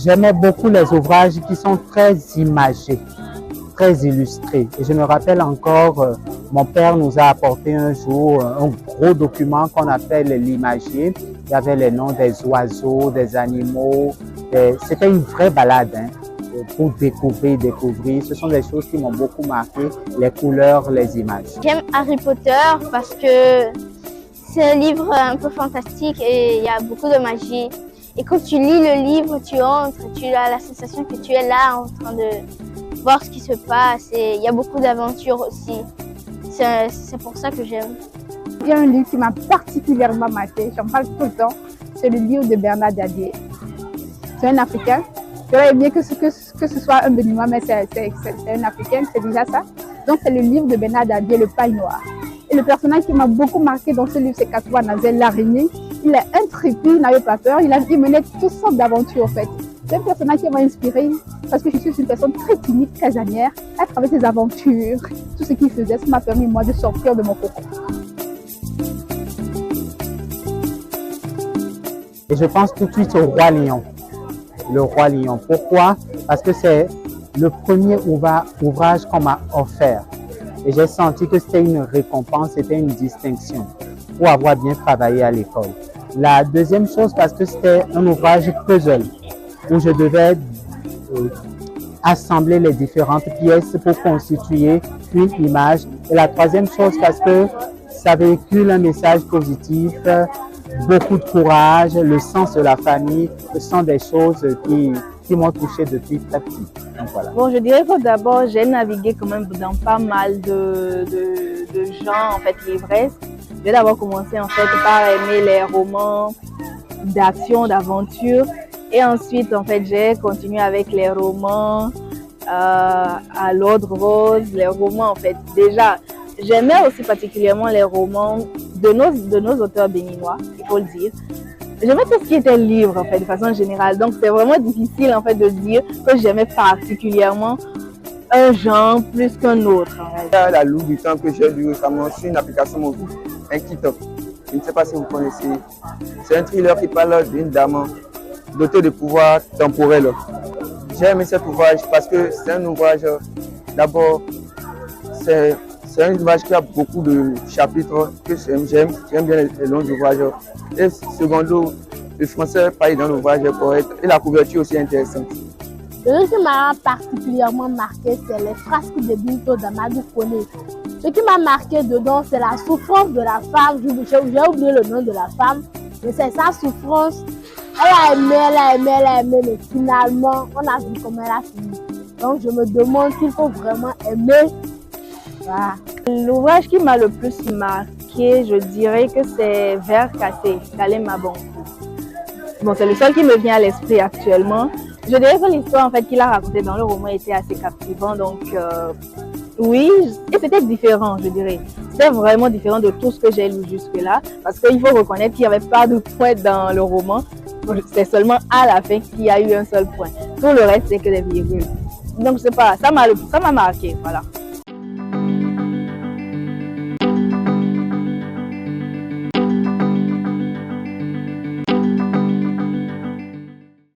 j'aimais beaucoup les ouvrages qui sont très imagés, très illustrés. Et je me rappelle encore, mon père nous a apporté un jour un gros document qu'on appelle l'imagier. Il y avait les noms des oiseaux, des animaux. C'était une vraie balade, hein, pour découvrir. Ce sont des choses qui m'ont beaucoup marqué, les couleurs, les images. J'aime Harry Potter parce que c'est un livre un peu fantastique et il y a beaucoup de magie. Et quand tu lis le livre, tu entres, tu as la sensation que tu es là en train de voir ce qui se passe. Et il y a beaucoup d'aventures aussi. C'est pour ça que j'aime. Il y a un livre qui m'a particulièrement marqué, j'en parle tout le temps, c'est le livre de Bernard Dadier. C'est un Africain. J'aurais aimé que ce soit un Béninois, mais c'est un Africain, c'est déjà ça. Donc c'est le livre de Bernard Dadier, Le Paille Noir. Et le personnage qui m'a beaucoup marqué dans ce livre, c'est Katouba Nazel l'araignée. Il est intrépide, il n'avait pas peur, il menait toutes sortes d'aventures en fait. C'est un personnage qui m'a inspiré parce que je suis une personne très timide, casanière. À travers ses aventures, tout ce qu'il faisait, ça m'a permis moi de sortir de mon cocon. Et je pense tout de suite au Roi Lion. Le Roi Lion. Pourquoi? Parce que c'est le premier ouvrage qu'on m'a offert. Et j'ai senti que c'était une récompense, c'était une distinction pour avoir bien travaillé à l'école. La deuxième chose, parce que c'était un ouvrage puzzle où je devais assembler les différentes pièces pour constituer une image. Et la troisième chose, parce que ça véhicule un message positif, beaucoup de courage, le sens de la famille. Ce sont des choses qui m'ont touché depuis très petit. Donc, voilà. Bon, je dirais que d'abord, j'ai navigué quand même dans pas mal de genres, en fait, livresques. J'ai d'abord commencé en fait par aimer les romans d'action, d'aventure. Et ensuite, en fait, j'ai continué avec les romans à l'ordre rose, les romans, en fait. Déjà, j'aimais aussi particulièrement les romans de nos auteurs béninois, il faut le dire. J'aimais tout ce qui était livre, en fait, de façon générale. Donc, c'est vraiment difficile, en fait, de dire que j'aimais particulièrement un genre plus qu'un autre. En fait. La Loup du Temps que j'ai lu récemment sur une application mobile, un Kitop. Je ne sais pas si vous connaissez. C'est un thriller qui parle d'une dame dotée de pouvoirs temporels. J'ai aimé cet ouvrage parce que c'est un ouvrage, d'abord, c'est un ouvrage qui a beaucoup de chapitres que j'aime bien les longs ouvrages. Et secondo, le français parlé dans l'ouvrage est correct et la couverture aussi est intéressante. Ce qui m'a particulièrement marqué, c'est les frasques de Binto d'Amadou Kone. Ce qui m'a marqué dedans, c'est la souffrance de la femme. J'ai oublié le nom de la femme, mais c'est sa souffrance. Elle a aimé, mais finalement, on a vu comment elle a fini. Donc je me demande s'il faut vraiment aimer. Voilà. L'ouvrage qui m'a le plus marqué, je dirais que c'est Verre cassé d'Alain Mabonkou. Bon, c'est le seul qui me vient à l'esprit actuellement. Je dirais que l'histoire en fait, qu'il a racontée dans le roman était assez captivante. Donc, oui, et c'était différent, je dirais. C'était vraiment différent de tout ce que j'ai lu jusque-là. Parce qu'il faut reconnaître qu'il n'y avait pas de point dans le roman. C'est seulement à la fin qu'il y a eu un seul point. Tout le reste, c'est que des virgules. Donc, je sais pas, ça m'a marqué, voilà.